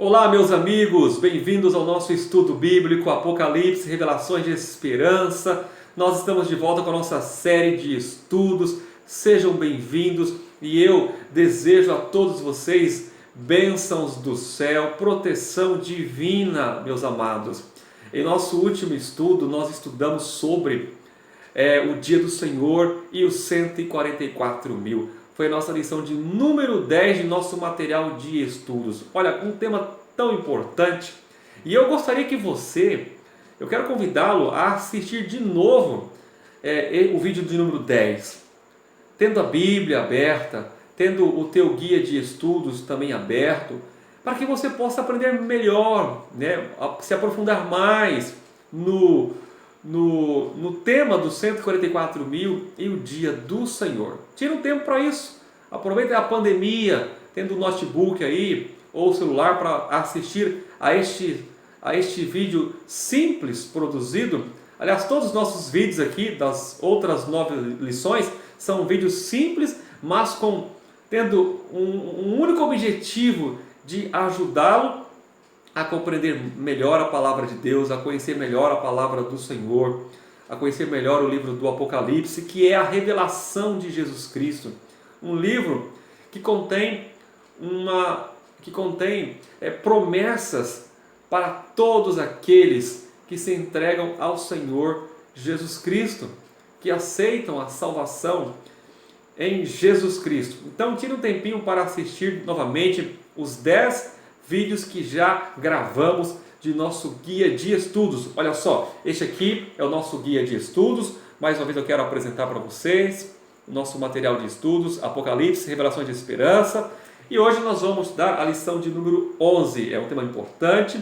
Olá, meus amigos, bem-vindos ao nosso estudo bíblico Apocalipse, Revelações de Esperança. Nós estamos de volta com a nossa série de estudos. Sejam bem-vindos e eu desejo a todos vocês bênçãos do céu, proteção divina, meus amados. Em nosso último estudo, nós estudamos sobre o dia do Senhor e os 144 mil. Foi a nossa lição de número 10 de nosso material de estudos. Olha, um tema tão importante. E eu gostaria que eu quero convidá-lo a assistir de novo o vídeo de número 10. Tendo a Bíblia aberta, tendo o teu guia de estudos também aberto, para que você possa aprender melhor, se aprofundar mais no tema dos 144 mil e o dia do Senhor. Tira um tempo para isso. Aproveita a pandemia, tendo o notebook aí ou celular para assistir a este vídeo simples produzido. Aliás, todos os nossos vídeos aqui das outras 9 lições são vídeos simples, mas tendo um único objetivo de ajudá-lo a compreender melhor a palavra de Deus, a conhecer melhor a palavra do Senhor, a conhecer melhor o livro do Apocalipse, que é a revelação de Jesus Cristo. Um livro que contém promessas para todos aqueles que se entregam ao Senhor Jesus Cristo, que aceitam a salvação em Jesus Cristo. Então tire um tempinho para assistir novamente os 10 vídeos que já gravamos de nosso guia de estudos. Olha só, este aqui é o nosso guia de estudos. Mais uma vez eu quero apresentar para vocês o nosso material de estudos, Apocalipse, Revelações de Esperança. E hoje nós vamos dar a lição de número 11. É um tema importante.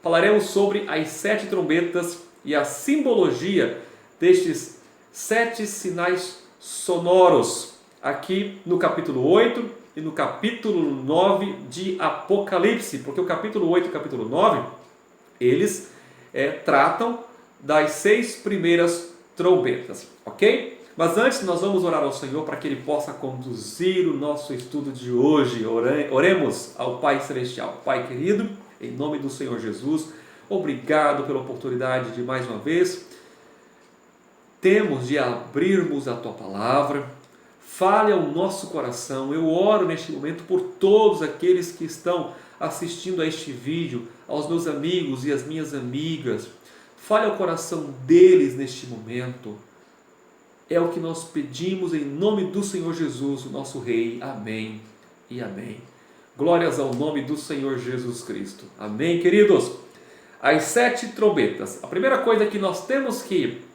Falaremos sobre as 7 trombetas e a simbologia destes 7 sinais sonoros, aqui no capítulo 8 e no capítulo 9 de Apocalipse, porque o capítulo 8 e o capítulo 9, eles tratam das 6 primeiras trombetas, ok? Mas antes nós vamos orar ao Senhor para que Ele possa conduzir o nosso estudo de hoje. Oremos ao Pai Celestial. Pai querido, em nome do Senhor Jesus, obrigado pela oportunidade de mais uma vez temos de abrirmos a Tua Palavra. Fale ao nosso coração. Eu oro neste momento por todos aqueles que estão assistindo a este vídeo, aos meus amigos e às minhas amigas. Fale ao coração deles neste momento. É o que nós pedimos em nome do Senhor Jesus, o nosso Rei. Amém e amém. Glórias ao nome do Senhor Jesus Cristo. Amém, queridos? As 7 trombetas. A primeira coisa que nós temos que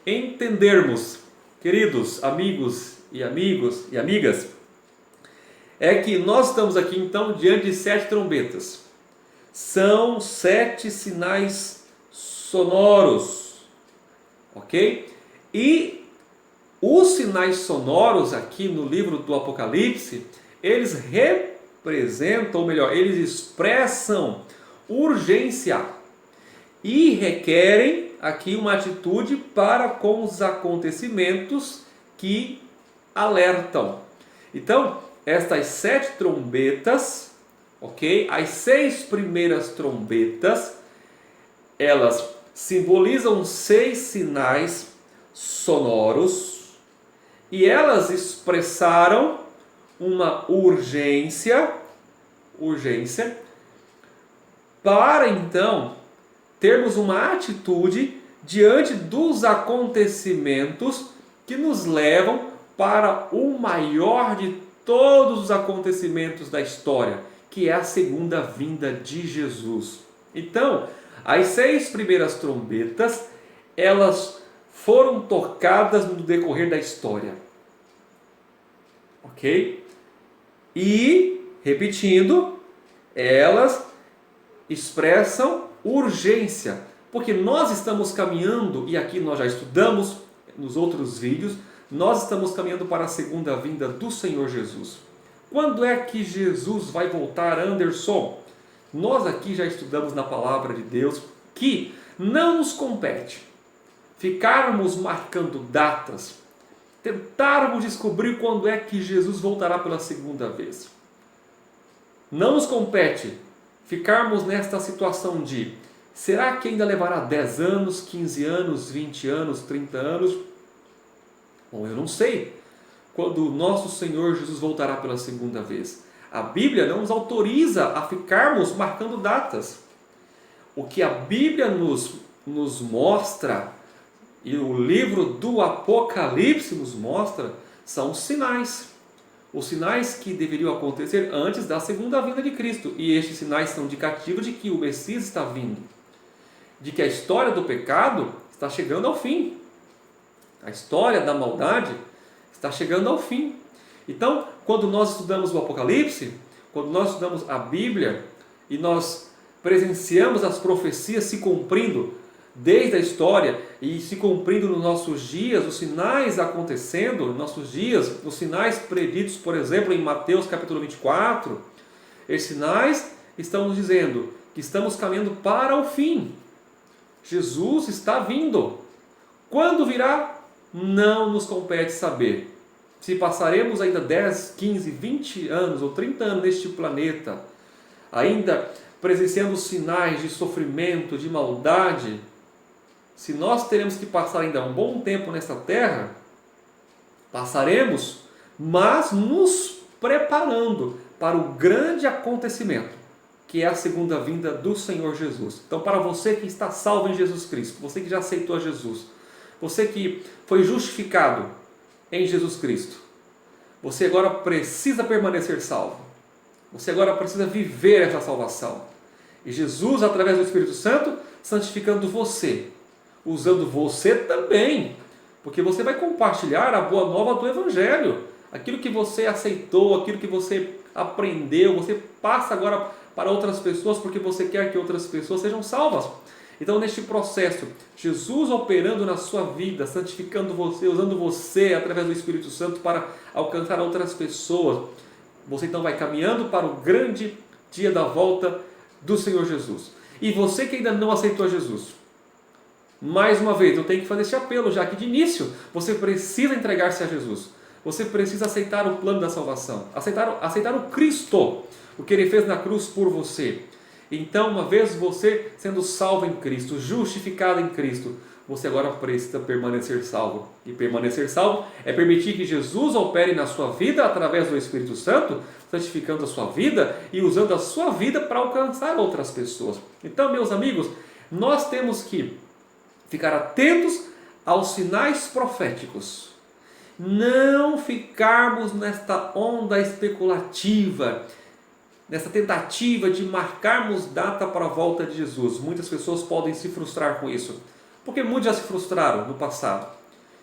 entendermos, queridos amigos e amigas, é que nós estamos aqui então diante de 7 trombetas. São 7 sinais sonoros, ok? E os sinais sonoros aqui no livro do Apocalipse, eles representam, ou melhor, eles expressam urgência e requerem aqui uma atitude para com os acontecimentos que alertam. Então, estas 7 trombetas, ok? As 6 primeiras trombetas, elas simbolizam 6 sinais sonoros e elas expressaram uma urgência para então termos uma atitude diante dos acontecimentos que nos levam para o maior de todos os acontecimentos da história, que é a segunda vinda de Jesus. Então, as 6 primeiras trombetas, elas foram tocadas no decorrer da história. Ok? E, repetindo, elas expressam urgência, porque nós estamos caminhando, e aqui nós já estudamos nos outros vídeos, nós estamos caminhando para a segunda vinda do Senhor Jesus. Quando é que Jesus vai voltar, Anderson? Nós aqui já estudamos na palavra de Deus que não nos compete ficarmos marcando datas, tentarmos descobrir quando é que Jesus voltará pela segunda vez. Não nos compete ficarmos nesta situação de: será que ainda levará 10 anos, 15 anos, 20 anos, 30 anos? Bom, eu não sei quando o nosso Senhor Jesus voltará pela segunda vez. A Bíblia não nos autoriza a ficarmos marcando datas. O que a Bíblia nos mostra, e o livro do Apocalipse nos mostra, são os sinais. Os sinais que deveriam acontecer antes da segunda vinda de Cristo. E estes sinais são indicativos de que o Messias está vindo. De que a história do pecado está chegando ao fim. A história da maldade está chegando ao fim. Então, quando nós estudamos o Apocalipse, quando nós estudamos a Bíblia e nós presenciamos as profecias se cumprindo desde a história e se cumprindo nos nossos dias, os sinais acontecendo nos nossos dias, os sinais preditos, por exemplo, em Mateus capítulo 24, esses sinais estão nos dizendo que estamos caminhando para o fim. Jesus está vindo. Quando virá? Não nos compete saber. Se passaremos ainda 10, 15, 20 anos ou 30 anos neste planeta, ainda presenciando sinais de sofrimento, de maldade, se nós teremos que passar ainda um bom tempo nesta terra, passaremos, mas nos preparando para o grande acontecimento, que é a segunda vinda do Senhor Jesus. Então, para você que está salvo em Jesus Cristo, você que já aceitou a Jesus, você que foi justificado em Jesus Cristo, você agora precisa permanecer salvo. Você agora precisa viver essa salvação. E Jesus, através do Espírito Santo, santificando você, usando você também, porque você vai compartilhar a boa nova do Evangelho. Aquilo que você aceitou, aquilo que você aprendeu, você passa agora para outras pessoas, porque você quer que outras pessoas sejam salvas. Então, neste processo, Jesus operando na sua vida, santificando você, usando você através do Espírito Santo para alcançar outras pessoas, você então vai caminhando para o grande dia da volta do Senhor Jesus. E você que ainda não aceitou Jesus, mais uma vez, eu tenho que fazer esse apelo já aqui de início. Você precisa entregar-se a Jesus. Você precisa aceitar o plano da salvação, aceitar o Cristo, o que Ele fez na cruz por você. Então, uma vez você sendo salvo em Cristo, justificado em Cristo, você agora precisa permanecer salvo. E permanecer salvo é permitir que Jesus opere na sua vida através do Espírito Santo, santificando a sua vida e usando a sua vida para alcançar outras pessoas. Então, meus amigos, nós temos que ficar atentos aos sinais proféticos. Não ficarmos nesta onda especulativa, nessa tentativa de marcarmos data para a volta de Jesus. Muitas pessoas podem se frustrar com isso, porque muitos já se frustraram no passado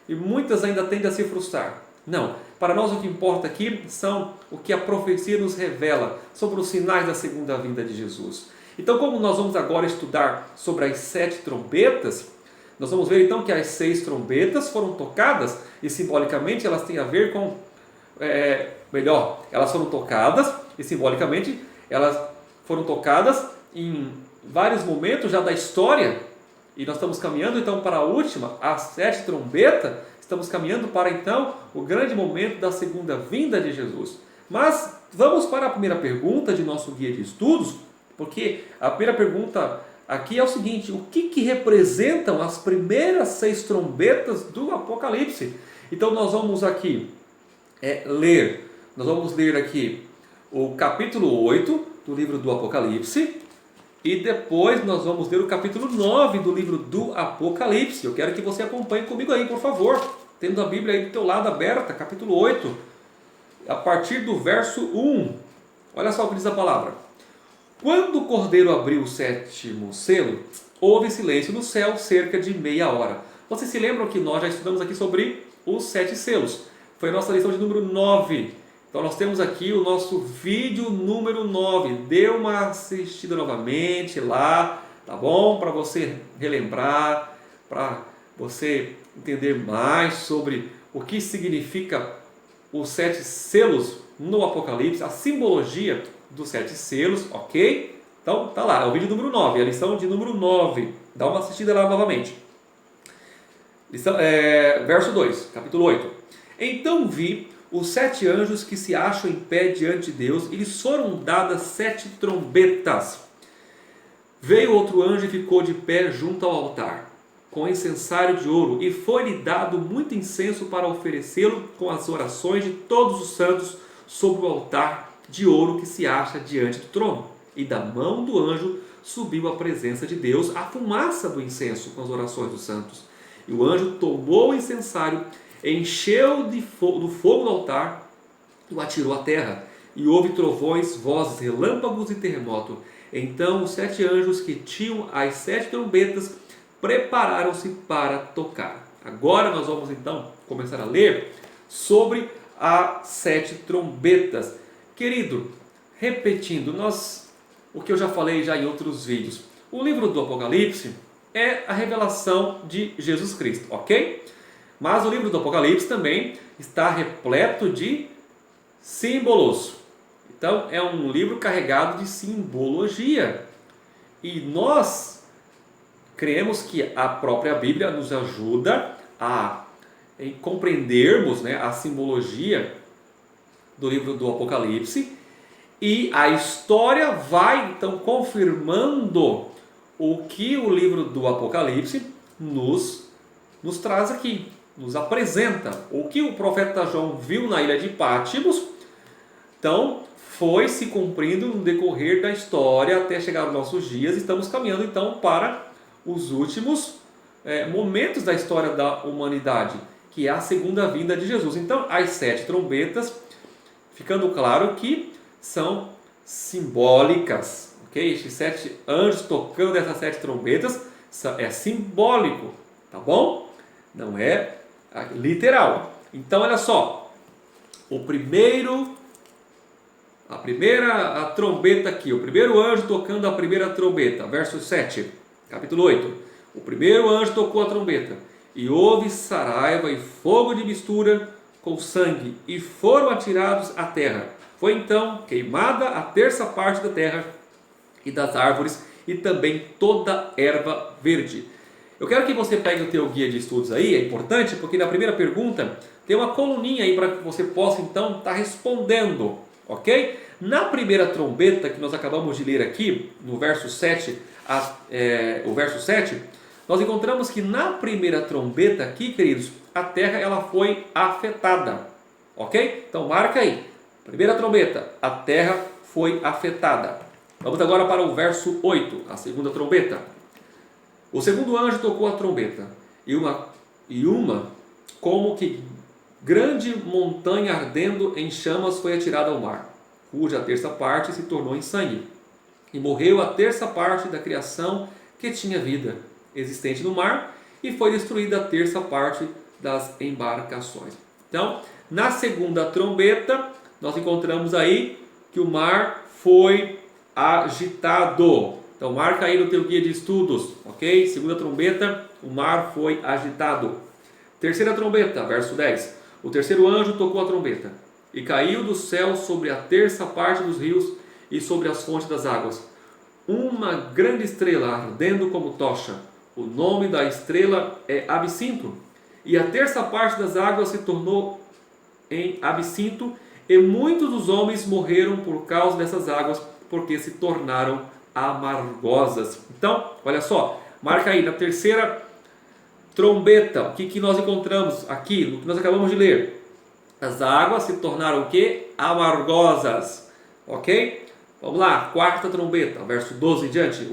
e muitas ainda tendem a se frustrar. Não, para nós o que importa aqui são o que a profecia nos revela sobre os sinais da segunda vinda de Jesus. Então, como nós vamos agora estudar sobre as 7 trombetas, nós vamos ver então que as 6 trombetas foram tocadas e simbolicamente elas têm a ver com, elas foram tocadas e simbolicamente elas foram tocadas em vários momentos já da história. E nós estamos caminhando então para a última, a 7 trombeta, estamos caminhando para então o grande momento da segunda vinda de Jesus. Mas vamos para a primeira pergunta de nosso guia de estudos, porque a primeira pergunta aqui é o seguinte: o que representam as primeiras 6 trombetas do Apocalipse? Então nós vamos aqui nós vamos ler aqui o capítulo 8 do livro do Apocalipse, e depois nós vamos ler o capítulo 9 do livro do Apocalipse. Eu quero que você acompanhe comigo aí, por favor, tendo a Bíblia aí do teu lado aberta, capítulo 8, a partir do verso 1. Olha só o que diz a palavra. Quando o Cordeiro abriu o 7º selo, houve silêncio no céu cerca de meia hora. Vocês se lembram que nós já estudamos aqui sobre os 7 selos? Foi a nossa lição de número 9. Então nós temos aqui o nosso vídeo número 9. Dê uma assistida novamente lá, tá bom? Para você relembrar, para você entender mais sobre o que significa os 7 selos no Apocalipse, a simbologia dos 7 selos, ok? Então tá lá, é o vídeo número 9, a lição de número 9. Dá uma assistida lá novamente. Verso 2, capítulo 8. Então vi os 7 anjos que se acham em pé diante de Deus, e lhes foram dadas 7 trombetas. Veio outro anjo e ficou de pé junto ao altar, com incensário de ouro, e foi-lhe dado muito incenso para oferecê-lo com as orações de todos os santos sobre o altar de ouro que se acha diante do trono. E da mão do anjo subiu à presença de Deus a fumaça do incenso com as orações dos santos. E o anjo tomou o incensário, encheu do fogo do altar e o atirou à terra. E houve trovões, vozes, relâmpagos e terremoto. Então os 7 anjos que tinham as 7 trombetas prepararam-se para tocar. Agora nós vamos então começar a ler sobre as 7 trombetas. Querido, repetindo, o que eu já falei em outros vídeos, o livro do Apocalipse é a revelação de Jesus Cristo, ok? Mas o livro do Apocalipse também está repleto de símbolos. Então é um livro carregado de simbologia. E nós cremos que a própria Bíblia nos ajuda a compreendermos, a simbologia do livro do Apocalipse, e a história vai então confirmando o que o livro do Apocalipse nos traz aqui, nos apresenta. O que o profeta João viu na ilha de Patmos, então foi se cumprindo no decorrer da história até chegar aos nossos dias. Estamos caminhando então para os últimos momentos da história da humanidade, que é a segunda vinda de Jesus. Então as 7 trombetas, ficando claro que são simbólicas, ok? Estes 7 anjos tocando essas 7 trombetas é simbólico, tá bom? Não é literal. Então olha só, a primeira trombeta aqui, o primeiro anjo tocando a primeira trombeta, verso 7, capítulo 8. O primeiro anjo tocou a trombeta, e houve saraiva e fogo de mistura com sangue, e foram atirados à terra. Foi então queimada a terça parte da terra e das árvores, e também toda erva verde. Eu quero que você pegue o teu guia de estudos aí, é importante, porque na primeira pergunta tem uma coluninha aí para que você possa então estar respondendo, ok? Na primeira trombeta que nós acabamos de ler aqui, no verso 7, o verso 7, nós encontramos que na primeira trombeta aqui, queridos, a terra ela foi afetada, ok? Então marca aí, primeira trombeta, a terra foi afetada. Vamos agora para o verso 8, a segunda trombeta. O segundo anjo tocou a trombeta, e uma como que grande montanha ardendo em chamas foi atirada ao mar, cuja terça parte se tornou em sangue, e morreu a terça parte da criação que tinha vida existente no mar, e foi destruída a terça parte das embarcações. Então, na segunda trombeta, nós encontramos aí que o mar foi agitado. Então marca aí no teu guia de estudos, ok? Segunda trombeta, o mar foi agitado. Terceira trombeta, verso 10. O terceiro anjo tocou a trombeta, e caiu do céu sobre a terça parte dos rios e sobre as fontes das águas uma grande estrela ardendo como tocha. O nome da estrela é Absinto. E a terça parte das águas se tornou em absinto, e muitos dos homens morreram por causa dessas águas, porque se tornaram amargosas. Então, olha só, marca aí na terceira trombeta, o que nós encontramos aqui, no que nós acabamos de ler? As águas se tornaram o que? Amargosas, ok? Vamos lá, quarta trombeta, verso 12 em diante.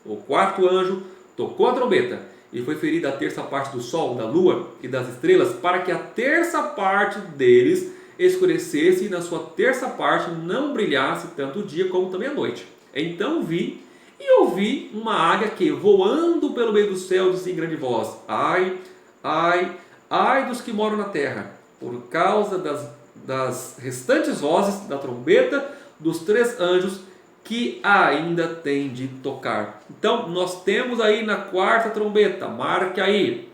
O quarto anjo, tocou a trombeta, e foi ferida a terça parte do sol, da lua e das estrelas, para que a terça parte deles escurecesse, e na sua terça parte não brilhasse tanto o dia como também a noite. Então vi e ouvi uma águia que, voando pelo meio do céu, disse em grande voz: ai, ai, ai dos que moram na terra, por causa das restantes vozes da trombeta dos 3 anjos que ainda tem de tocar. Então nós temos aí na quarta trombeta, marque aí,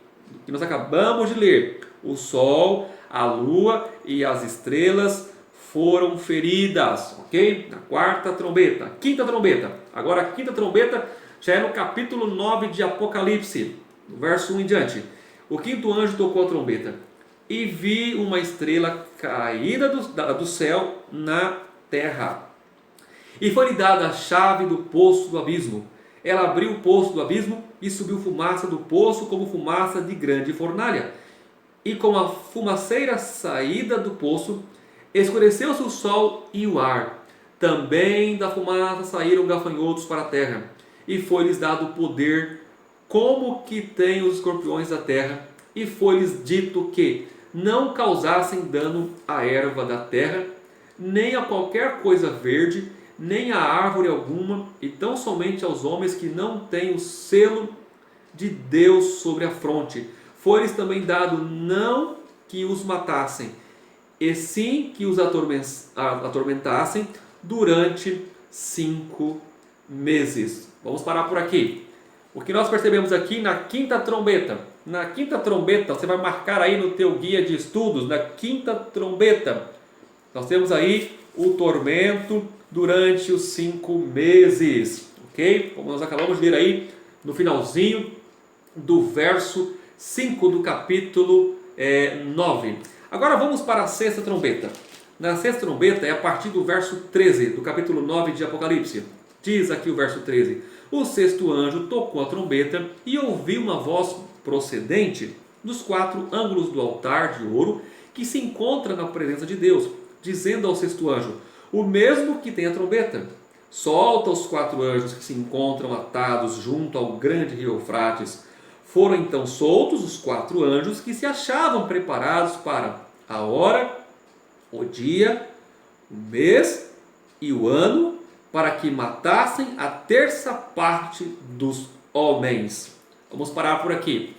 que nós acabamos de ler, o sol, a lua e as estrelas foram feridas, ok? Na quarta trombeta. Quinta trombeta, agora a quinta trombeta já é no capítulo 9 de Apocalipse, no verso 1 em diante. O quinto anjo tocou a trombeta, e vi uma estrela caída do céu na terra. E foi-lhe dada a chave do poço do abismo. Ela abriu o poço do abismo e subiu fumaça do poço como fumaça de grande fornalha. E com a fumaceira saída do poço, escureceu-se o sol e o ar. Também da fumaça saíram gafanhotos para a terra. E foi-lhes dado poder como que tem os escorpiões da terra. E foi-lhes dito que não causassem dano à erva da terra, nem a qualquer coisa verde, nem a árvore alguma, e tão somente aos homens que não têm o selo de Deus sobre a fronte. Foi-lhes também dado não que os matassem, e sim que os atormentassem durante 5 meses. Vamos parar por aqui. O que nós percebemos aqui na quinta trombeta. Na quinta trombeta, você vai marcar aí no teu guia de estudos, na quinta trombeta, nós temos aí o tormento durante os 5 meses, ok? Como nós acabamos de ler aí no finalzinho do verso 5 do capítulo 9. Agora vamos para a sexta trombeta. Na sexta trombeta é a partir do verso 13 do capítulo 9 de Apocalipse. Diz aqui o verso 13: o sexto anjo tocou a trombeta e ouvi uma voz procedente dos 4 ângulos do altar de ouro que se encontra na presença de Deus, dizendo ao sexto anjo, o mesmo que tem a trombeta: solta os 4 anjos que se encontram atados junto ao grande rio Eufrates. Foram então soltos os 4 anjos que se achavam preparados para a hora, o dia, o mês e o ano, para que matassem a terça parte dos homens. Vamos parar por aqui.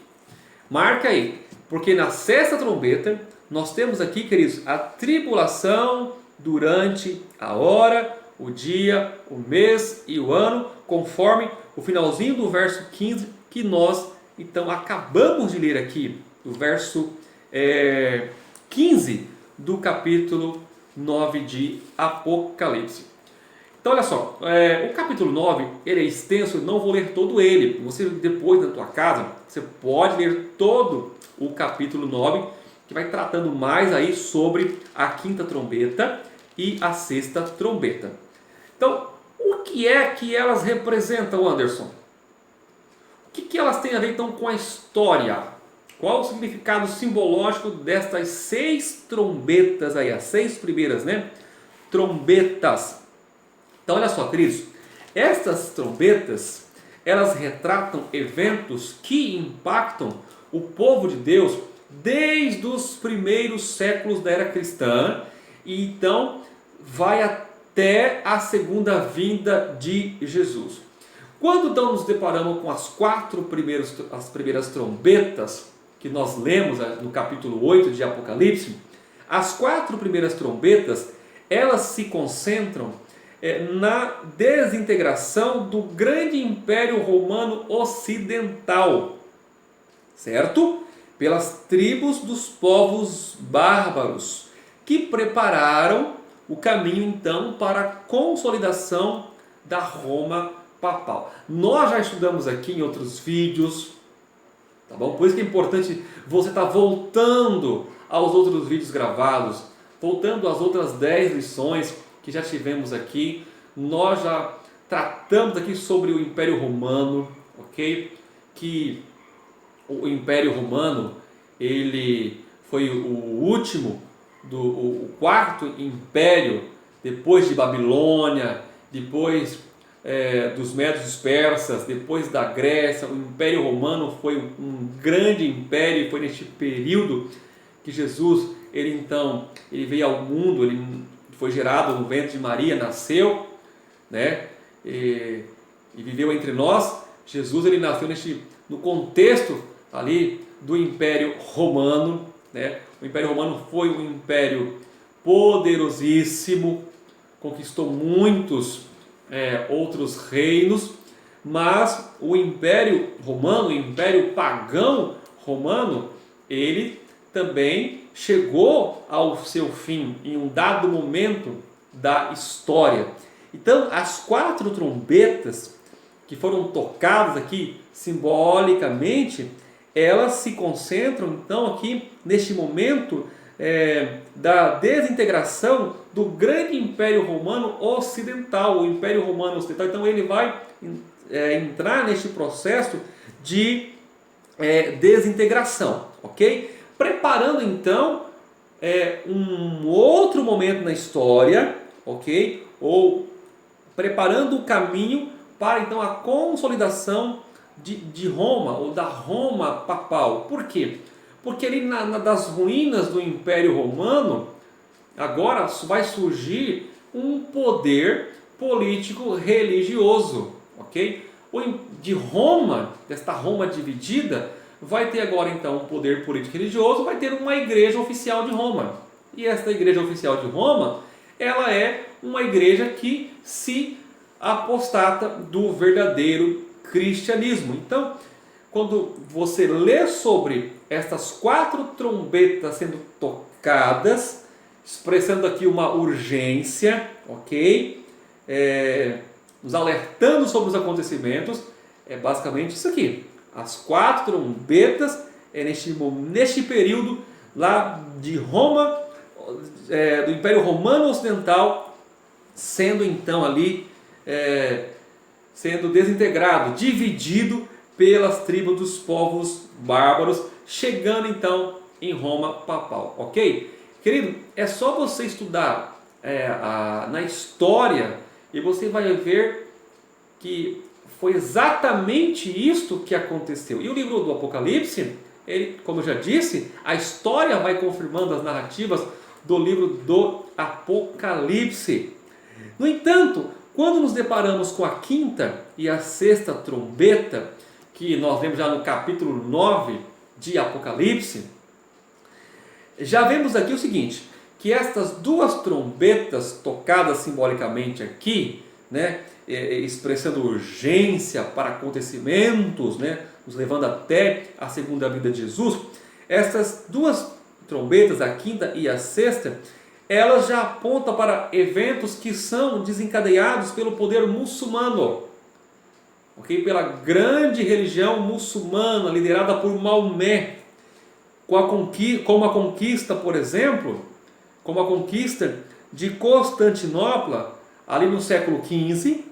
Marca aí, porque na sexta trombeta nós temos aqui, queridos, a tribulação durante a hora, o dia, o mês e o ano, conforme o finalzinho do verso 15 que nós então acabamos de ler aqui, do verso 15 do capítulo 9 de Apocalipse. Então olha só, o capítulo 9 ele é extenso, eu não vou ler todo ele. Você depois na tua casa, você pode ler todo o capítulo 9, que vai tratando mais aí sobre a quinta trombeta e a sexta trombeta. Então, o que é que elas representam, Anderson? O que elas têm a ver então com a história? Qual o significado simbológico destas 6 trombetas aí, as 6 primeiras, né? Trombetas. Então olha só, queridos, estas trombetas, elas retratam eventos que impactam o povo de Deus desde os primeiros séculos da era cristã, e então vai até a segunda vinda de Jesus. Quando então nos deparamos com as primeiras trombetas, que nós lemos no capítulo 8 de Apocalipse, as 4 primeiras trombetas, elas se concentram na desintegração do grande Império Romano Ocidental, certo? Pelas tribos dos povos bárbaros, que prepararam o caminho então para a consolidação da Roma papal. Nós já estudamos aqui em outros vídeos, tá bom? Por isso que é importante você estar voltando aos outros vídeos gravados, voltando às outras 10 lições que já tivemos aqui. Nós já tratamos aqui sobre o Império Romano, ok? Que o Império Romano, ele foi o quarto império depois de Babilônia, depois dos Medos e dos Persas, depois da Grécia. O Império Romano foi um grande império, e foi neste período que Jesus, ele veio ao mundo, ele foi gerado no ventre de Maria, nasceu, né? E viveu entre nós. Jesus, ele nasceu no contexto ali do Império Romano, né? O Império Romano foi um império poderosíssimo, conquistou muitos outros reinos, mas o Império Romano, o Império Pagão Romano, ele também chegou ao seu fim em um dado momento da história. Então, as 4 trombetas que foram tocadas aqui simbolicamente, elas se concentram então aqui neste momento da desintegração do grande Império Romano Ocidental, o Império Romano Ocidental. Então ele vai entrar neste processo de desintegração, ok? Preparando então um outro momento na história, ok? Ou preparando o caminho para então a consolidação de Roma, ou da Roma papal. Por quê? Porque ali das ruínas do Império Romano, agora vai surgir um poder político religioso, ok? De Roma, desta Roma dividida, vai ter agora então um poder político religioso, vai ter uma igreja oficial de Roma. E esta igreja oficial de Roma, ela é uma igreja que se apostata do verdadeiro cristianismo. Então, quando você lê sobre estas 4 trombetas sendo tocadas, expressando aqui uma urgência, ok? Nos alertando sobre os acontecimentos, é basicamente isso aqui. As 4 trombetas neste período lá de Roma, do Império Romano Ocidental, sendo então ali sendo desintegrado, dividido pelas tribos dos povos bárbaros, chegando então em Roma papal, ok? Querido, é só você estudar na história e você vai ver que foi exatamente isto que aconteceu. E o livro do Apocalipse, como eu já disse, a história vai confirmando as narrativas do livro do Apocalipse. No entanto, quando nos deparamos com a 5ª e a 6ª trombeta, que nós vemos já no capítulo 9 de Apocalipse, já vemos aqui o seguinte, que estas 2 trombetas tocadas simbolicamente aqui, né, expressando urgência para acontecimentos, né, nos levando até a segunda vinda de Jesus, essas 2 trombetas, a 5ª e a 6ª, elas já apontam para eventos que são desencadeados pelo poder muçulmano, okay? Pela grande religião muçulmana liderada por Maomé, como a conquista, por exemplo, como a conquista de Constantinopla, ali no século XV,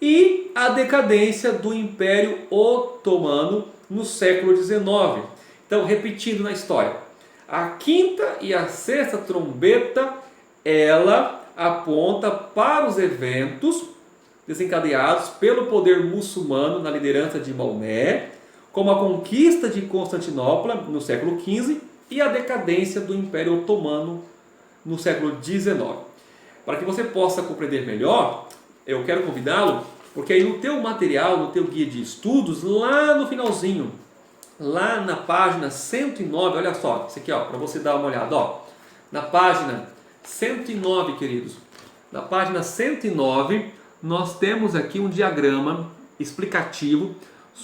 e a decadência do Império Otomano no século XIX. Então, repetindo na história, a 5ª e a 6ª trombeta, ela aponta para os eventos desencadeados pelo poder muçulmano na liderança de Maomé, como a conquista de Constantinopla no século XV e a decadência do Império Otomano no século XIX. Para que você possa compreender melhor, eu quero convidá-lo, porque aí no teu material, no teu guia de estudos, lá no finalzinho, lá na página 109, olha só, isso aqui para você dar uma olhada, na página 109, queridos, na página 109, nós temos aqui um diagrama explicativo,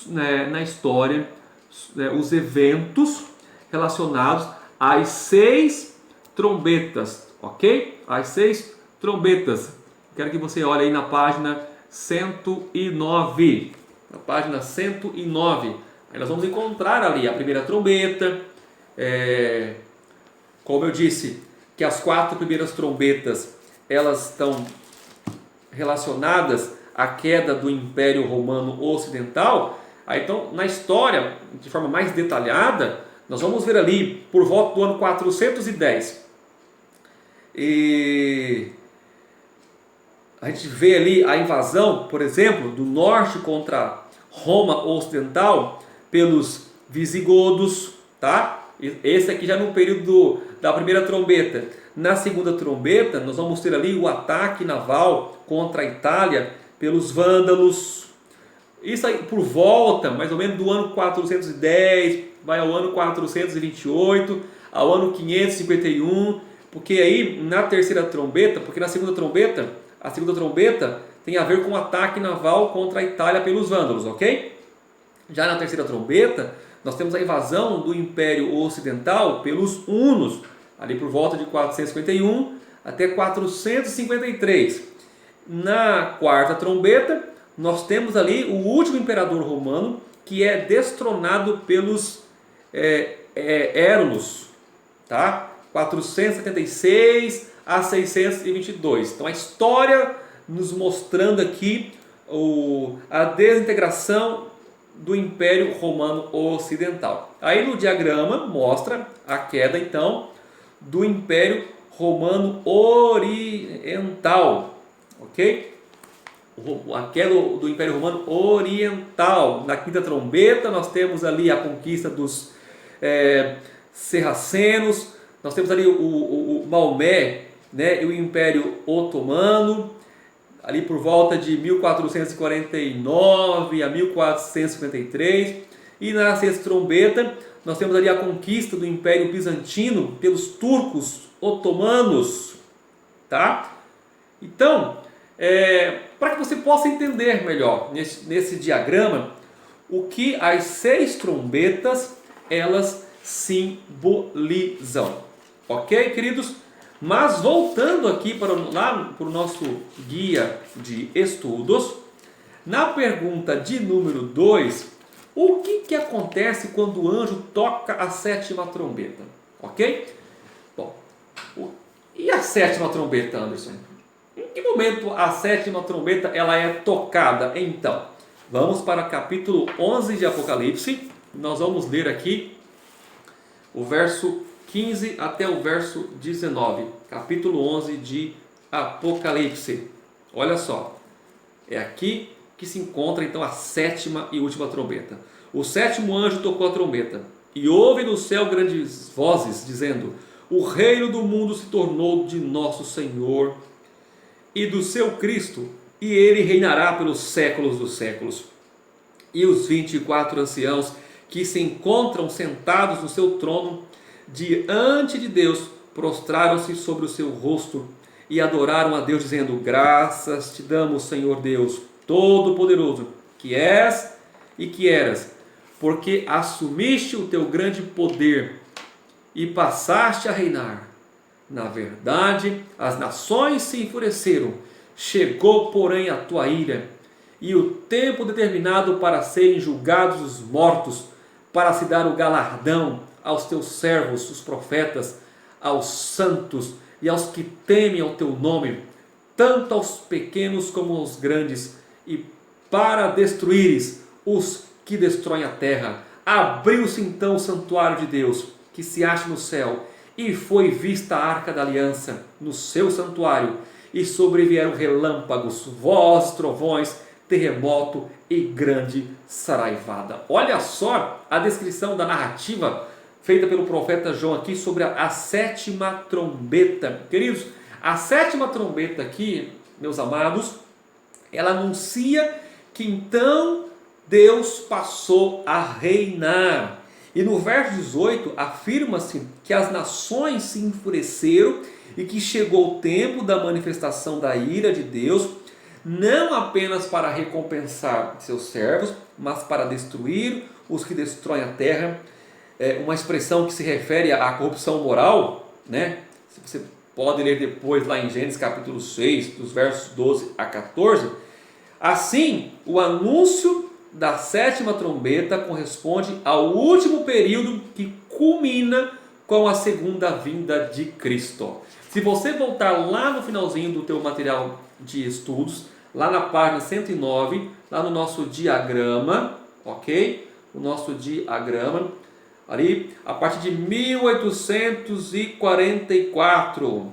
né, na história, os eventos relacionados às 6 trombetas, ok? As 6 trombetas. Quero que você olhe aí na página 109. Na página 109. Aí nós vamos encontrar ali a primeira trombeta. Como eu disse, que as 4 primeiras trombetas, elas estão relacionadas à queda do Império Romano Ocidental. Aí, então, na história, de forma mais detalhada, nós vamos ver ali por volta do ano 410. E a gente vê ali a invasão, por exemplo, do norte contra Roma Ocidental pelos visigodos, tá? Esse aqui já no período da primeira trombeta. Na segunda trombeta, nós vamos ter ali o ataque naval contra a Itália pelos vândalos. Isso aí por volta, mais ou menos do ano 410, vai ao ano 428, ao ano 551, porque aí na terceira trombeta, porque na segunda trombeta, a segunda trombeta tem a ver com o ataque naval contra a Itália pelos vândalos, ok? Já na terceira trombeta, nós temos a invasão do Império Ocidental pelos hunos, ali por volta de 451 até 453. Na quarta trombeta, nós temos ali o último imperador romano, que é destronado pelos Érulos, tá? 476 a 622. Então a história nos mostrando aqui a desintegração do Império Romano Ocidental. Aí no diagrama mostra a queda então do Império Romano Oriental, ok? A queda do Império Romano Oriental. Na quinta trombeta nós temos ali a conquista dos sarracenos, nós temos ali o Maomé, né, e o Império Otomano, ali por volta de 1449 a 1453. E na sexta trombeta nós temos ali a conquista do Império Bizantino pelos turcos otomanos, tá? Então, para que você possa entender melhor nesse diagrama o que as 6 trombetas elas simbolizam, ok, queridos? Mas voltando aqui para o nosso guia de estudos, na pergunta de número 2, o que acontece quando o anjo toca a 7ª trombeta? Ok? Bom, e a 7ª trombeta, Anderson? Em que momento a 7ª trombeta ela é tocada? Então, vamos para o capítulo 11 de Apocalipse. Nós vamos ler aqui o verso 15 até o verso 19. Capítulo 11 de Apocalipse. Olha só. É aqui que se encontra então a 7ª e última trombeta. O 7º anjo tocou a trombeta, e houve no céu grandes vozes, dizendo: o reino do mundo se tornou de nosso Senhor e do seu Cristo, e ele reinará pelos séculos dos séculos. E os 24 anciãos que se encontram sentados no seu trono diante de Deus prostraram-se sobre o seu rosto e adoraram a Deus, dizendo: graças te damos, Senhor Deus Todo-Poderoso, que és e que eras, porque assumiste o teu grande poder e passaste a reinar. Na verdade, as nações se enfureceram, chegou, porém, a tua ira, e o tempo determinado para serem julgados os mortos, para se dar o galardão aos teus servos, os profetas, aos santos e aos que temem ao teu nome, tanto aos pequenos como aos grandes, e para destruíres os que destroem a terra. Abriu-se então o santuário de Deus, que se acha no céu, e foi vista a arca da aliança no seu santuário, e sobrevieram relâmpagos, vozes, trovões, terremoto e grande saraivada. Olha só a descrição da narrativa feita pelo profeta João aqui sobre a 7ª trombeta. Queridos, a 7ª trombeta aqui, meus amados, ela anuncia que então Deus passou a reinar. E no verso 18 afirma-se que as nações se enfureceram e que chegou o tempo da manifestação da ira de Deus, não apenas para recompensar seus servos, mas para destruir os que destroem a terra. É uma expressão que se refere à corrupção moral, né? Você pode ler depois lá em Gênesis capítulo 6, dos versos 12 a 14. Assim, o anúncio da 7ª trombeta corresponde ao último período que culmina com a segunda vinda de Cristo. Se você voltar lá no finalzinho do teu material de estudos, lá na página 109, lá no nosso diagrama, ok? O nosso diagrama, ali a partir de 1844,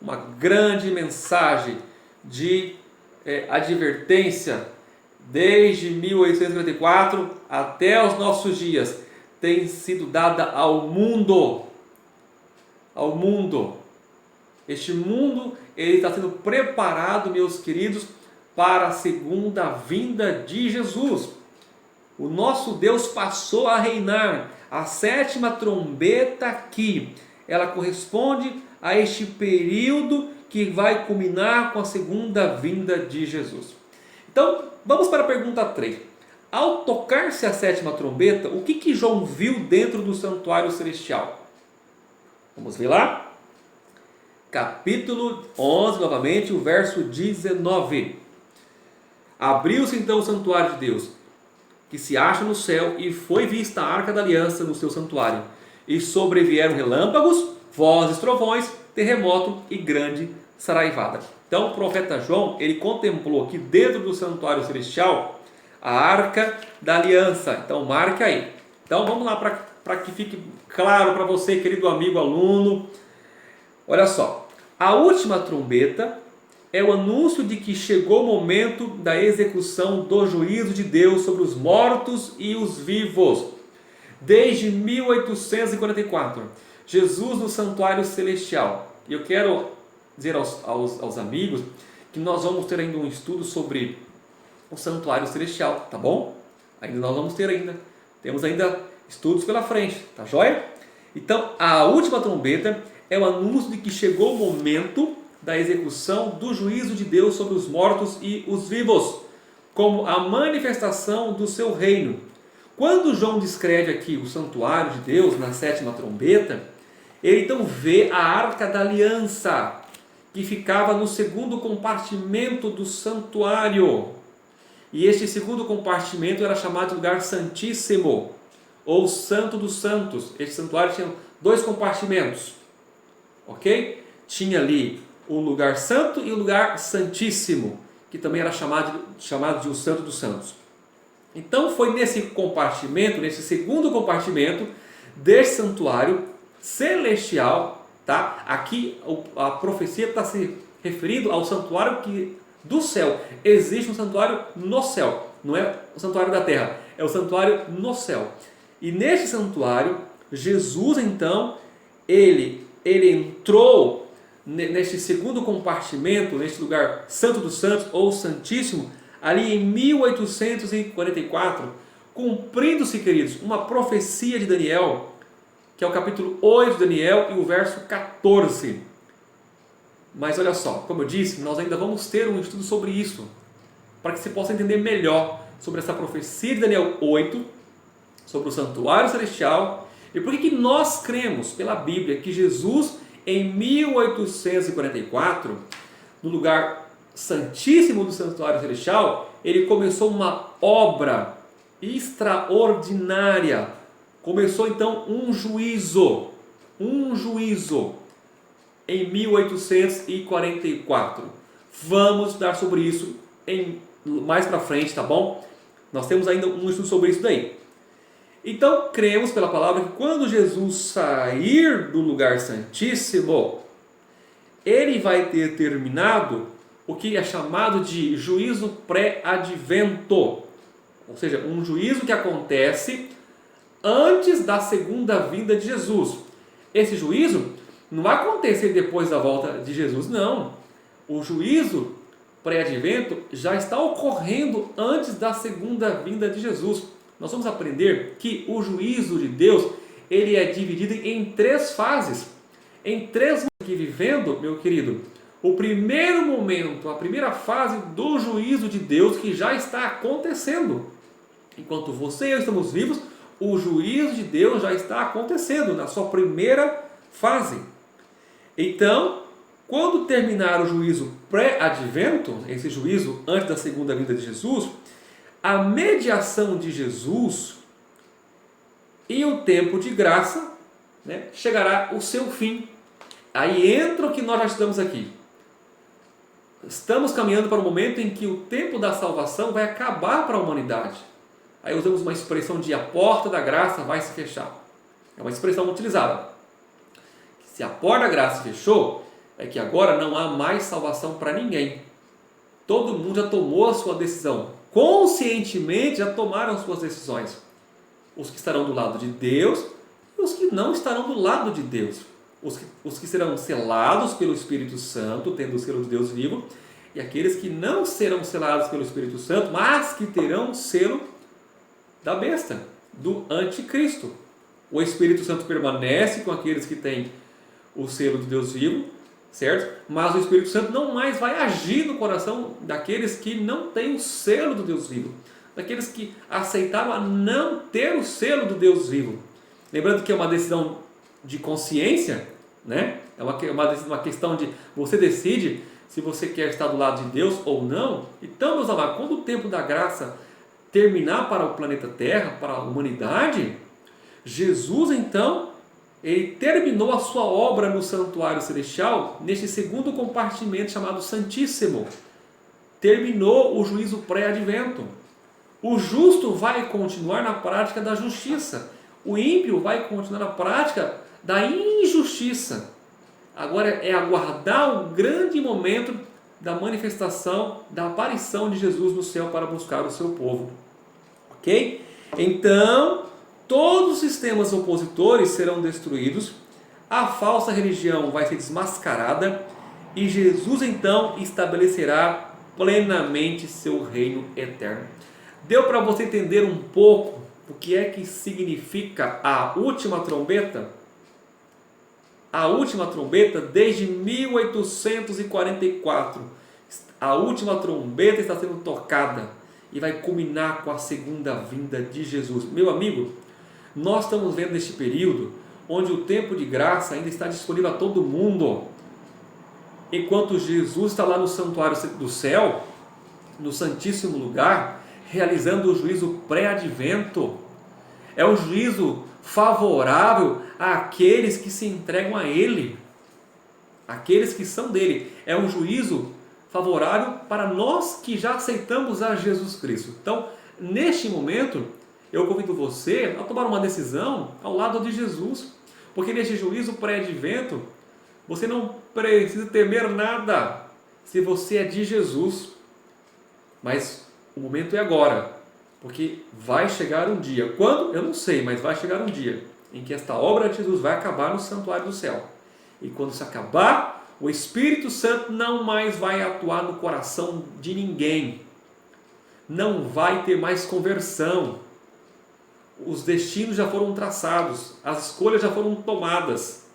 uma grande mensagem de advertência desde 1844 até os nossos dias tem sido dada ao mundo. Este mundo ele está sendo preparado, meus queridos, para a segunda vinda de Jesus. O nosso Deus passou a reinar. A 7ª trombeta aqui, ela corresponde a este período que vai culminar com a segunda vinda de Jesus. Então, vamos para a pergunta 3. Ao tocar-se a 7ª trombeta, o que João viu dentro do santuário celestial? Vamos ver lá? Capítulo 11, novamente, o verso 19. Abriu-se então o santuário de Deus, que se acha no céu, e foi vista a arca da aliança no seu santuário. E sobrevieram relâmpagos, vozes, trovões, terremoto e grande saraivada. Então o profeta João, ele contemplou aqui dentro do santuário celestial a arca da aliança. Então marque aí. Então vamos lá para que fique claro para você, querido amigo aluno. Olha só, a última trombeta é o anúncio de que chegou o momento da execução do juízo de Deus sobre os mortos e os vivos. Desde 1844, Jesus no santuário celestial. E eu quero dizer aos amigos que nós vamos ter ainda um estudo sobre o santuário celestial, tá bom? Ainda nós vamos ter ainda. Temos ainda estudos pela frente, tá joia? Então, a última trombeta é o anúncio de que chegou o momento da execução do juízo de Deus sobre os mortos e os vivos, como a manifestação do seu reino. Quando João descreve aqui o santuário de Deus na sétima trombeta, ele então vê a arca da aliança, que ficava no segundo compartimento do santuário. E este segundo compartimento era chamado de lugar santíssimo, ou santo dos santos. Este santuário tinha 2 compartimentos, ok? Tinha ali o lugar santo e o lugar santíssimo, que também era chamado de o santo dos santos. Então foi nesse compartimento, nesse segundo compartimento desse santuário celestial, tá? Aqui a profecia está se referindo ao santuário do céu. Existe um santuário no céu, não é o santuário da terra, é o santuário no céu. E neste santuário, Jesus então, ele entrou neste segundo compartimento, neste lugar santo dos santos ou santíssimo, ali em 1844, cumprindo-se, queridos, uma profecia de Daniel, que é o capítulo 8 de Daniel e o verso 14. Mas olha só, como eu disse, nós ainda vamos ter um estudo sobre isso, para que você possa entender melhor sobre essa profecia de Daniel 8, sobre o santuário celestial, e por que nós cremos pela Bíblia que Jesus, em 1844, no lugar santíssimo do santuário celestial, ele começou uma obra extraordinária. Começou então um juízo em 1844. Vamos estudar sobre isso mais para frente, tá bom? Nós temos ainda um estudo sobre isso daí. Então, cremos pela palavra que quando Jesus sair do lugar santíssimo, ele vai ter terminado o que é chamado de juízo pré-advento. Ou seja, um juízo que acontece antes da segunda vinda de Jesus. Esse juízo não vai acontecer depois da volta de Jesus, não. O juízo pré-advento já está ocorrendo antes da segunda vinda de Jesus. Nós vamos aprender que o juízo de Deus, ele é dividido em 3 fases. Em 3 momentos aqui vivendo, meu querido, o primeiro momento, a primeira fase do juízo de Deus que já está acontecendo. Enquanto você e eu estamos vivos, o juízo de Deus já está acontecendo na sua primeira fase. Então, quando terminar o juízo pré-advento, esse juízo antes da segunda vinda de Jesus, a mediação de Jesus e o tempo de graça, né, chegará o seu fim. Aí entra o que nós já estamos aqui. Estamos caminhando para o momento em que o tempo da salvação vai acabar para a humanidade. Aí usamos uma expressão de a porta da graça vai se fechar. É uma expressão utilizada. Se a porta da graça fechou, é que agora não há mais salvação para ninguém. Todo mundo já tomou a sua decisão. Conscientemente já tomaram suas decisões. Os que estarão do lado de Deus e os que não estarão do lado de Deus. Os que serão selados pelo Espírito Santo, tendo o selo de Deus vivo, e aqueles que não serão selados pelo Espírito Santo, mas que terão o selo da besta, do anticristo. O Espírito Santo permanece com aqueles que têm o selo de Deus vivo, certo? Mas o Espírito Santo não mais vai agir no coração daqueles que não têm o selo do Deus vivo, daqueles que aceitaram a não ter o selo do Deus vivo. Lembrando que é uma decisão de consciência, né? É uma questão de você decide se você quer estar do lado de Deus ou não. Então, meus amados, quando o tempo da graça terminar para o planeta Terra, para a humanidade, Jesus então, ele terminou a sua obra no santuário celestial, neste segundo compartimento chamado Santíssimo. Terminou o juízo pré-advento. O justo vai continuar na prática da justiça. O ímpio vai continuar na prática da injustiça. Agora é aguardar o grande momento da manifestação, da aparição de Jesus no céu para buscar o seu povo. Ok? Então, todos os sistemas opositores serão destruídos, a falsa religião vai ser desmascarada e Jesus então estabelecerá plenamente seu reino eterno. Deu para você entender um pouco o que é que significa a última trombeta? A última trombeta, desde 1844, a última trombeta está sendo tocada e vai culminar com a segunda vinda de Jesus. Meu amigo, nós estamos vendo neste período onde o tempo de graça ainda está disponível a todo mundo. Enquanto Jesus está lá no santuário do céu, no santíssimo lugar, realizando o juízo pré-advento. É um juízo favorável àqueles que se entregam a Ele, aqueles que são dele. É um juízo favorável para nós que já aceitamos a Jesus Cristo. Então, neste momento, eu convido você a tomar uma decisão ao lado de Jesus, porque neste juízo pré-advento, você não precisa temer nada se você é de Jesus. Mas o momento é agora, porque vai chegar um dia, quando? Eu não sei, mas vai chegar um dia em que esta obra de Jesus vai acabar no santuário do céu. E quando se acabar, o Espírito Santo não mais vai atuar no coração de ninguém. Não vai ter mais conversão. Os destinos já foram traçados, as escolhas já foram tomadas.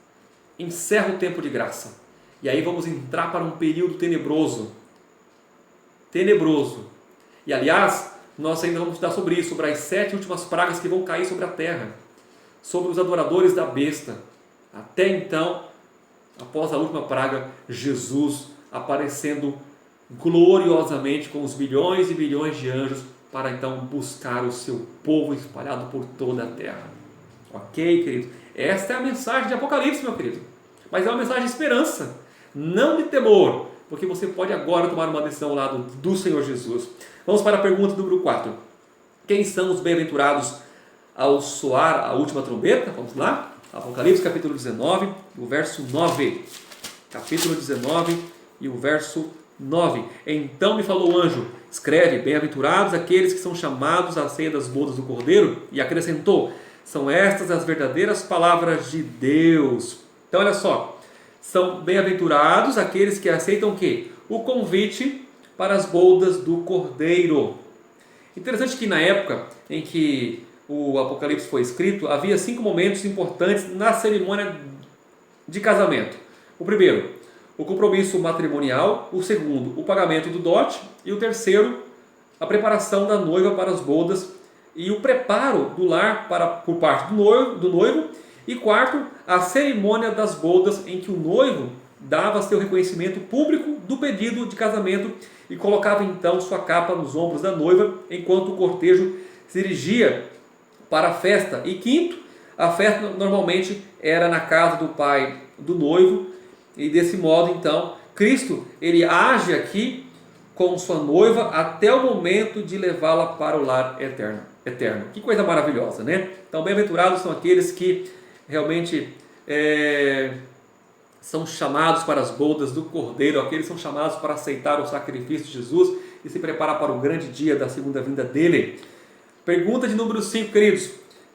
Encerra o tempo de graça. E aí vamos entrar para um período tenebroso. Tenebroso. E aliás, nós ainda vamos estudar sobre isso, sobre as 7 últimas pragas que vão cair sobre a terra, sobre os adoradores da besta. Até então, após a última praga, Jesus aparecendo gloriosamente com os bilhões e bilhões de anjos para então buscar o seu povo espalhado por toda a terra. Ok, querido? Esta é a mensagem de Apocalipse, meu querido. Mas é uma mensagem de esperança, não de temor, porque você pode agora tomar uma decisão ao lado do Senhor Jesus. Vamos para a pergunta número 4. Quem são os bem-aventurados ao soar a última trombeta? Vamos lá? Apocalipse capítulo 19, o verso 9. Capítulo 19 e o verso 9. Então me falou o anjo, escreve, bem-aventurados aqueles que são chamados à ceia das bodas do Cordeiro, e acrescentou, são estas as verdadeiras palavras de Deus. Então olha só, são bem-aventurados aqueles que aceitam o quê? O convite para as bodas do Cordeiro. Interessante que na época em que o Apocalipse foi escrito, havia 5 momentos importantes na cerimônia de casamento. O primeiro, o compromisso matrimonial. O segundo, o pagamento do dote. E o terceiro, a preparação da noiva para as bodas e o preparo do lar por parte do noivo. E quarto, a cerimônia das bodas, em que o noivo dava seu reconhecimento público do pedido de casamento e colocava então sua capa nos ombros da noiva, enquanto o cortejo se dirigia para a festa. E quinto, a festa normalmente era na casa do pai do noivo, e desse modo então Cristo ele age aqui com sua noiva até o momento de levá-la para o lar eterno. Que coisa maravilhosa, né? Então, bem-aventurados são aqueles que realmente são chamados para as bodas do Cordeiro, aqueles que são chamados para aceitar o sacrifício de Jesus e se preparar para o grande dia da segunda vinda dele. Pergunta de número 5, queridos.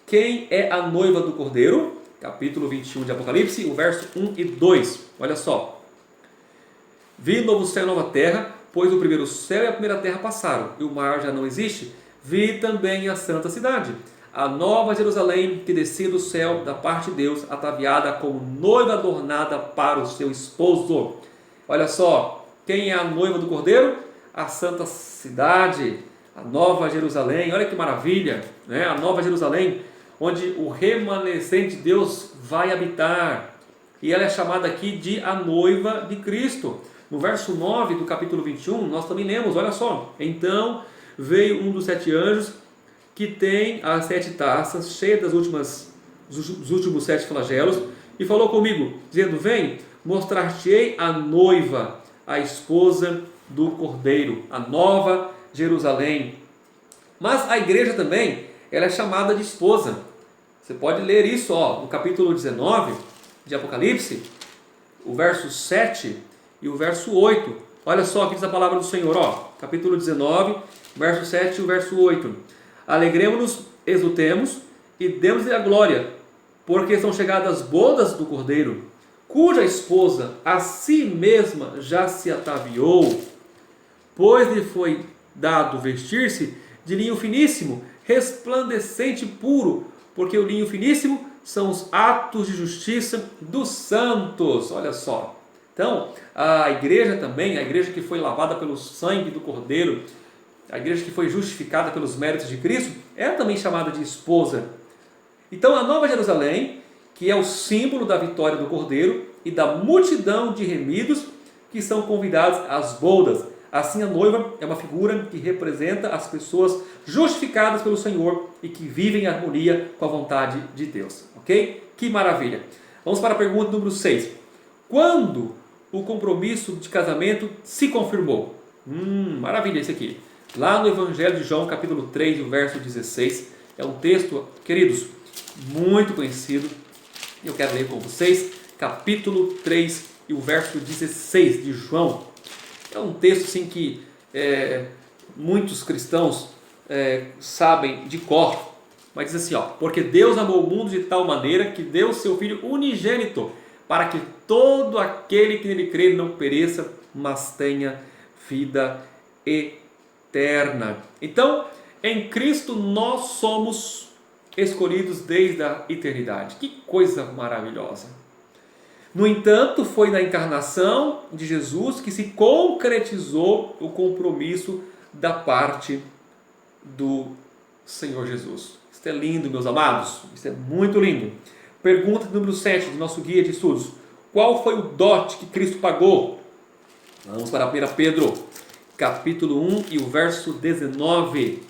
Quem é a noiva do Cordeiro? Capítulo 21 de Apocalipse, o verso 1 e 2. Olha só. Vi novo céu e nova terra, pois o primeiro céu e a primeira terra passaram, e o mar já não existe. Vi também a santa cidade, a nova Jerusalém, que descia do céu da parte de Deus, ataviada como noiva adornada para o seu esposo. Olha só, quem é a noiva do Cordeiro? A santa cidade, a nova Jerusalém. Olha que maravilha, né? A nova Jerusalém, onde o remanescente de Deus vai habitar. E ela é chamada aqui de a noiva de Cristo. No verso 9 do capítulo 21, nós também lemos, olha só. Então veio um dos 7 anjos que tem as 7 taças cheias dos últimos 7 flagelos e falou comigo, dizendo: vem, mostrar-te-ei a noiva, a esposa do Cordeiro, a nova Jerusalém. Mas a igreja também, ela é chamada de esposa. Você pode ler isso no capítulo 19 de Apocalipse, o verso 7 e o verso 8. Olha só o que diz a palavra do Senhor, capítulo 19, verso 7 e o verso 8. Alegremos-nos, exultemos e demos-lhe a glória, porque são chegadas as bodas do Cordeiro, cuja esposa a si mesma já se ataviou, pois lhe foi dado vestir-se de linho finíssimo, resplandecente e puro, porque o linho finíssimo são os atos de justiça dos santos. Olha só. Então, a igreja também, a igreja que foi lavada pelo sangue do Cordeiro, a igreja que foi justificada pelos méritos de Cristo, é também chamada de esposa. Então, a Nova Jerusalém, que é o símbolo da vitória do Cordeiro e da multidão de remidos que são convidados às bodas. Assim, a noiva é uma figura que representa as pessoas justificadas pelo Senhor e que vivem em harmonia com a vontade de Deus. Ok? Que maravilha! Vamos para a pergunta número 6. Quando o compromisso de casamento se confirmou? Maravilha isso aqui. Lá no Evangelho de João, capítulo 3, o verso 16. É um texto, queridos, muito conhecido. Eu quero ler com vocês. Capítulo 3 e o verso 16 de João. É um texto assim que muitos cristãos sabem de cor, mas diz assim, porque Deus amou o mundo de tal maneira que deu seu Filho unigênito, para que todo aquele que nele crê não pereça, mas tenha vida eterna. Então, em Cristo nós somos escolhidos desde a eternidade. Que coisa maravilhosa! No entanto, foi na encarnação de Jesus que se concretizou o compromisso da parte do Senhor Jesus. Isso é lindo, meus amados. Isso é muito lindo. Pergunta número 7 do nosso guia de estudos. Qual foi o dote que Cristo pagou? Vamos para 1 Pedro, capítulo 1 e o verso 19.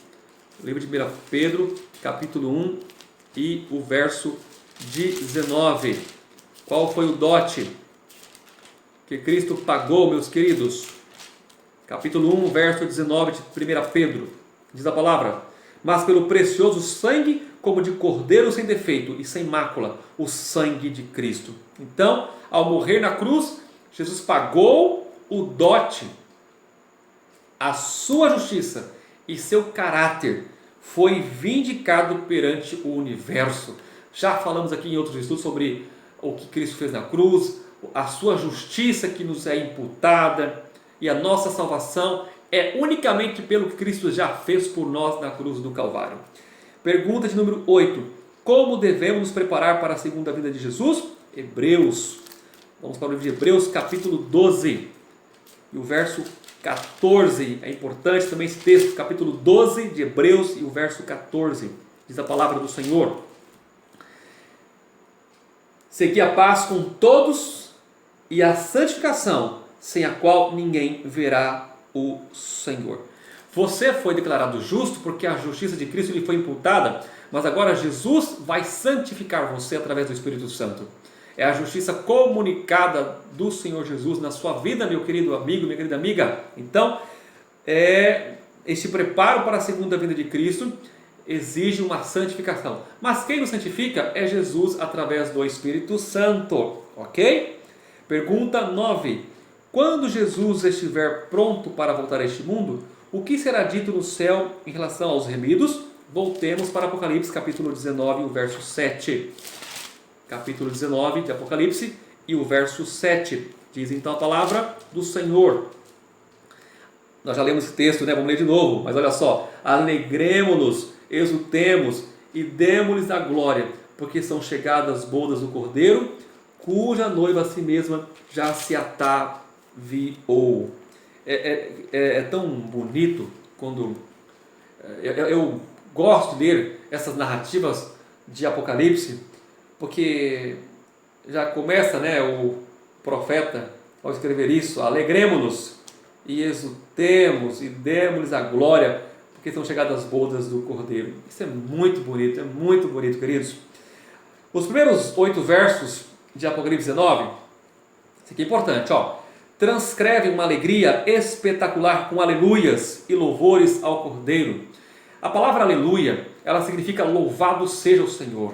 O livro de 1 Pedro, capítulo 1 e o verso 19. Qual foi o dote que Cristo pagou, meus queridos? Capítulo 1, verso 19 de 1 Pedro. Diz a palavra: mas pelo precioso sangue, como de cordeiro sem defeito e sem mácula, o sangue de Cristo. Então, ao morrer na cruz, Jesus pagou o dote. A sua justiça e seu caráter foi vindicado perante o universo. Já falamos aqui em outros estudos sobre o que Cristo fez na cruz, a sua justiça que nos é imputada, e a nossa salvação é unicamente pelo que Cristo já fez por nós na cruz do Calvário. Pergunta de número 8. Como devemos nos preparar para a segunda vinda de Jesus? Hebreus. Vamos para o livro de Hebreus, capítulo 12, e o verso 14. É importante também esse texto, capítulo 12 de Hebreus e o verso 14. Diz a palavra do Senhor: segui a paz com todos e a santificação, sem a qual ninguém verá o Senhor. Você foi declarado justo porque a justiça de Cristo lhe foi imputada, mas agora Jesus vai santificar você através do Espírito Santo. É a justiça comunicada do Senhor Jesus na sua vida, meu querido amigo, minha querida amiga. Então, este preparo para a segunda vinda de Cristo exige uma santificação. Mas quem nos santifica é Jesus através do Espírito Santo. Ok? Pergunta 9. Quando Jesus estiver pronto para voltar a este mundo, o que será dito no céu em relação aos remidos? Voltemos para Apocalipse, capítulo 19, o verso 7. Capítulo 19 de Apocalipse e o verso 7. Diz então a palavra do Senhor. Nós já lemos esse texto, Vamos ler de novo, mas olha só. Alegremo-nos, exultemos e demos-lhes a glória, porque são chegadas as bodas do Cordeiro, cuja noiva a si mesma já se ataviou. É tão bonito quando eu gosto de ler essas narrativas de Apocalipse, porque já começa o profeta ao escrever isso: alegremo-nos e exultemos e demos-lhes a glória, que estão chegadas às bodas do Cordeiro. Isso é muito bonito, queridos. Os primeiros 8 versos de Apocalipse 19, isso aqui é importante, transcreve uma alegria espetacular com aleluias e louvores ao Cordeiro. A palavra aleluia, ela significa louvado seja o Senhor.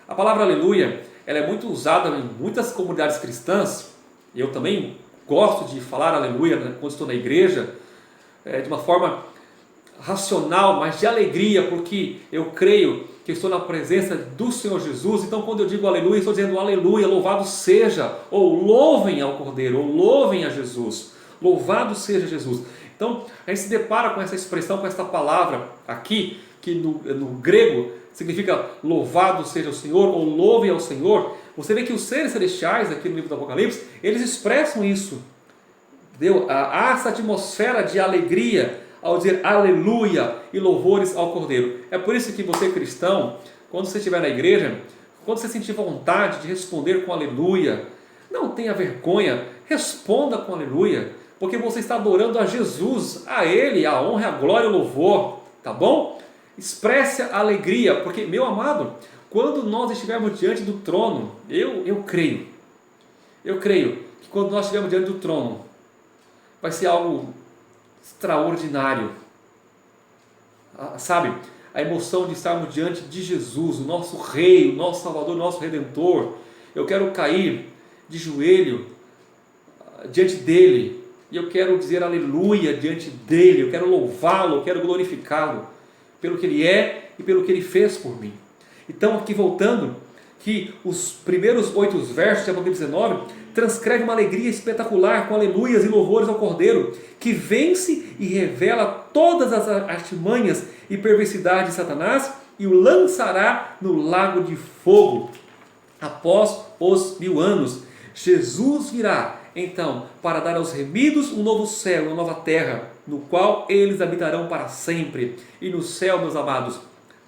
A palavra aleluia, ela é muito usada em muitas comunidades cristãs, e eu também gosto de falar aleluia quando estou na igreja, de uma forma racional, mas de alegria, porque eu creio que estou na presença do Senhor Jesus. Então quando eu digo aleluia, estou dizendo aleluia, louvado seja, ou louvem ao Cordeiro, ou louvem a Jesus, louvado seja Jesus. Então a gente se depara com essa expressão, com essa palavra aqui, que no grego significa louvado seja o Senhor, ou louvem ao Senhor. Você vê que os seres celestiais aqui no livro do Apocalipse, eles expressam isso. Entendeu? Há essa atmosfera de alegria ao dizer aleluia e louvores ao Cordeiro. É por isso que você cristão, quando você estiver na igreja, quando você sentir vontade de responder com aleluia, não tenha vergonha, responda com aleluia, porque você está adorando a Jesus, a Ele, a honra, a glória e o louvor, tá bom? Expresse a alegria, porque, meu amado, quando nós estivermos diante do trono, eu creio que quando nós estivermos diante do trono, vai ser algo extraordinário, sabe? A emoção de estarmos diante de Jesus, o nosso Rei, o nosso Salvador, o nosso Redentor. Eu quero cair de joelho diante dele, e eu quero dizer aleluia diante dele, eu quero louvá-lo, eu quero glorificá-lo pelo que ele é e pelo que ele fez por mim. Então, aqui voltando, que os primeiros 8 versos de Apocalipse 19 transcreve uma alegria espetacular com aleluias e louvores ao Cordeiro, que vence e revela todas as artimanhas e perversidade de Satanás e o lançará no lago de fogo após os 1000 anos. Jesus virá então para dar aos remidos um novo céu e uma nova terra, no qual eles habitarão para sempre. E no céu, meus amados,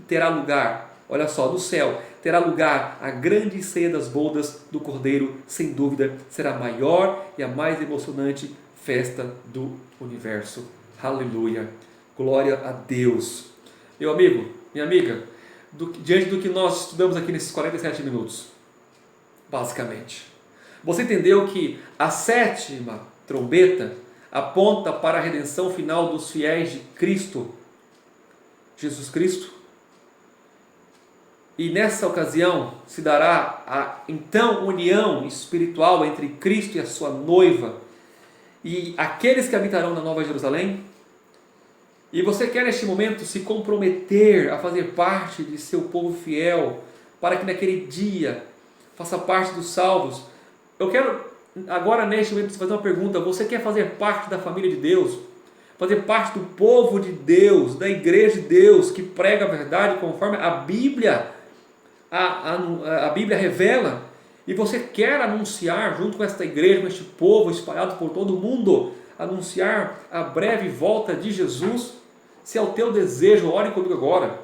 terá lugar, olha só, no céu terá lugar a grande ceia das bodas do Cordeiro. Sem dúvida será a maior e a mais emocionante festa do universo. Aleluia, glória a Deus. Meu amigo, minha amiga, diante do que nós estudamos aqui nesses 47 minutos, basicamente, você entendeu que a 7ª trombeta aponta para a redenção final dos fiéis de Cristo, Jesus Cristo? E nessa ocasião se dará a então união espiritual entre Cristo e a sua noiva e aqueles que habitarão na Nova Jerusalém? E você quer neste momento se comprometer a fazer parte de seu povo fiel, para que naquele dia faça parte dos salvos? Eu quero agora neste momento fazer uma pergunta: você quer fazer parte da família de Deus? Fazer parte do povo de Deus, da igreja de Deus, que prega a verdade conforme a Bíblia a Bíblia revela? E você quer anunciar junto com esta igreja, com este povo espalhado por todo o mundo, anunciar a breve volta de Jesus? Se é o teu desejo, ore comigo agora,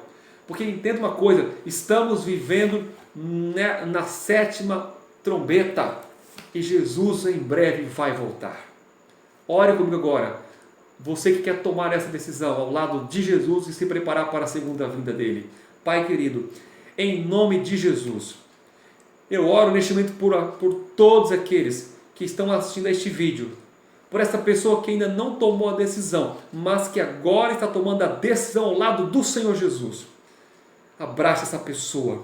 porque entenda uma coisa: estamos vivendo na 7ª trombeta e Jesus em breve vai voltar. Ore comigo agora, você que quer tomar essa decisão ao lado de Jesus e se preparar para a segunda vinda dele. Pai querido, em nome de Jesus, eu oro neste momento por todos aqueles que estão assistindo a este vídeo, por essa pessoa que ainda não tomou a decisão, mas que agora está tomando a decisão ao lado do Senhor Jesus. Abrace essa pessoa,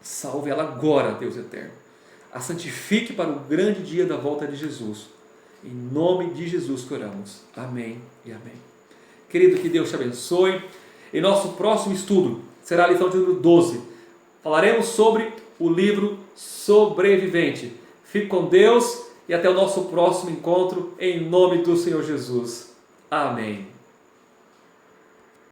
salve ela agora, Deus eterno. A santifique para o grande dia da volta de Jesus. Em nome de Jesus que oramos. Amém e amém. Querido, que Deus te abençoe. Em nosso próximo estudo, será a lição de número 12. Falaremos sobre o livro Sobrevivente. Fique com Deus e até o nosso próximo encontro, em nome do Senhor Jesus. Amém.